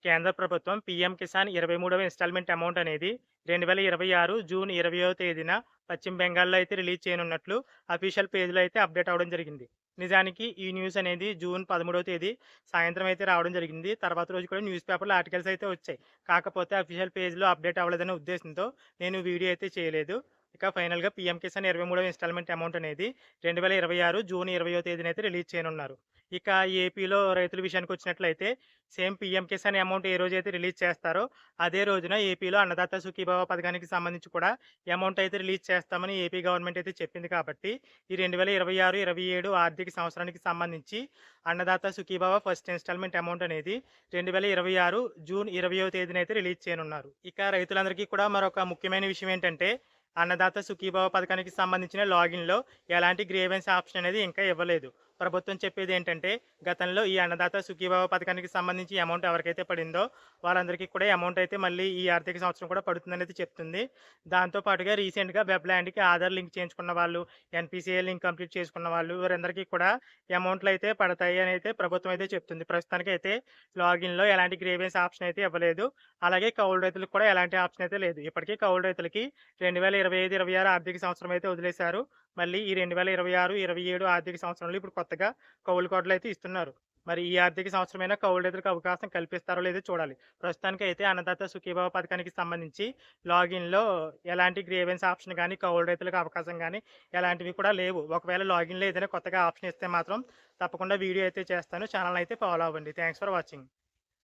కేంద్ర ప్రభుత్వం PM Kisan 23వ instalment amount అనేది 2026 జూన్ 20వ తేదీన పశ్చిమ బెంగాల్‌లో అయితే రిలీజ్ చేయనున్నట్లు అఫీషియల్ పేజ్‌లో అయితే అప్డేట్ అవ్వడం జరిగింది. నిజానికి ఈ న్యూస్ అనేది జూన్ 13వ తేదీ సాయంత్రం అయితే రావడం జరిగింది. తర్వాత రోజు కూడా న్యూస్ పేపర్‌లో ఆర్టికల్స్ అయితే వచ్చాయి. కాకపోతే అఫీషియల్ పేజ్‌లో అప్డేట్ అవ్వలేదనే ఉద్దేశంతో నేను వీడియో అయితే చేయలేదు. ఇక ఫైనల్‌గా పీఎం కిసాన్ 23వ ఇన్‌స్టాల్‌మెంట్ అమౌంట్ అనేది 2026 జూన్ 20వ తేదీన అయితే రిలీజ్ చేయనున్నారు. ఇక ఏపీలో రైతుల విషయానికొచ్చినట్లయితే సేమ్ పీఎం కిసాన్ అమౌంట్ ఏ రోజైతే రిలీజ్ చేస్తారో, అదే రోజున ఏపీలో అన్నదాత సుఖీభవ పథకానికి సంబంధించి కూడా అమౌంట్ అయితే రిలీజ్ చేస్తామని ఏపీ గవర్నమెంట్ అయితే చెప్పింది కాబట్టి, ఈ 2026, 27 ఆర్థిక సంవత్సరానికి సంబంధించి Annadata Sukhibhava first instalment amount అనేది 2026 జూన్ 20వ తేదీన అయితే రిలీజ్ చేయనున్నారు. ఇక రైతులందరికీ కూడా మరొక ముఖ్యమైన విషయం ఏంటంటే, అన్నదాత సుఖీభవ పథకానికి సంబంధించిన లాగిన్‌లో ఎలాంటి గ్రీవెన్స్ ఆప్షన్ అనేది ఇంకా ఇవ్వలేదు. ప్రభుత్వం చెప్పేదేంటంటే, గతంలో ఈ అన్నదాత సుఖీభవ పథకానికి సంబంధించి అమౌంట్ ఎవరికైతే పడిందో, వాళ్ళందరికీ కూడా అమౌంట్ అయితే మళ్ళీ ఈ ఆర్థిక సంవత్సరం కూడా పడుతుందనైతే చెప్తుంది. దాంతో పాటుగా రీసెంట్‌గా వెబ్‌ల్యాండ్‌కి ఆధార్ లింక్ చేయించుకున్న వాళ్ళు, ఎన్‌పీసీఐ లింక్ కంప్లీట్ చేసుకున్న వాళ్ళు, వీరందరికీ కూడా అమౌంట్‌లయితే పడతాయి అనైతే ప్రభుత్వం అయితే చెప్తుంది. ప్రస్తుతానికైతే లాగిన్‌లో ఎలాంటి గ్రీవెన్స్ ఆప్షన్ అయితే ఇవ్వలేదు. అలాగే కౌలు రైతులకు కూడా ఎలాంటి ఆప్షన్ అయితే లేదు. ఇప్పటికీ కౌలు రైతులకి 2025, 26 ఆర్థిక సంవత్సరం అయితే వదిలేశారు. మళ్ళీ ఈ 2026, 27 ఆర్థిక సంవత్సరంలో ఇప్పుడు కొత్తగా కౌలు కార్డులయితే ఇస్తున్నారు. మరి ఈ ఆర్థిక సంవత్సరమైనా కౌలు రైతులకు అవకాశం కల్పిస్తారో లేదో చూడాలి. ప్రస్తుతానికైతే అన్నదాత సుఖీభవ పథకానికి సంబంధించి లాగిన్‌లో ఎలాంటి గ్రీవెన్స్ ఆప్షన్ గాని, కౌలు రైతులకు అవకాశం గాని ఎలాంటివి కూడా లేవు. ఒకవేళ లాగిన్‌లో ఏదైనా కొత్తగా ఆప్షన్ ఇస్తే మాత్రం తప్పకుండా వీడియో అయితే చేస్తాను. ఛానెల్‌ని అయితే ఫాలో అవ్వండి. Thanks for watching.